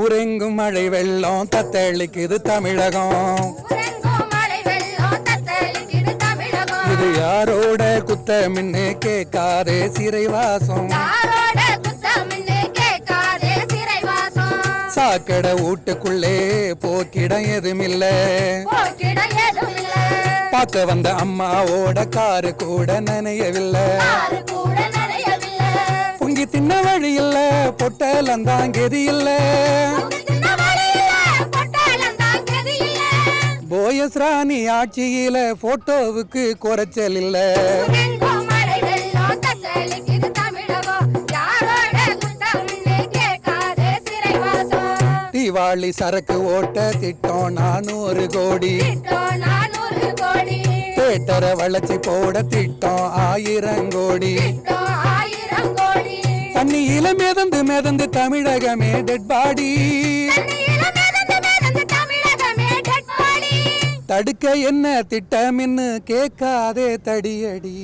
ஊரெங்கும் மழை வெள்ளம் தத்தளிக்குது தமிழகம். இது யாரோட குத்தமின்னு கேட்காதே சிறைவாசம். சாக்கடை வீட்டுக்குள்ளே போக்கிடம் எதுமில்ல. பார்க்க வந்த அம்மாவோட காரு கூட நனையவில்லை. பொங்கி தின்ன வழி இல்ல, பொட்டலந்தான் கெதி இல்ல. போயஸ் ராணி ஆட்சியில போட்டோவுக்கு குறைச்சல் இல்ல. தீவாளி சரக்கு ஓட்ட திட்டம் 400 கோடி. தேட்டரை வளர்ச்சி போட திட்டம் 1000 கோடி. தண்ணியில மிதந்து மிதந்து தமிழகமே டெட் பாடி. தடுக்க என்ன திட்டமின்னு கேட்காதே தடியடி.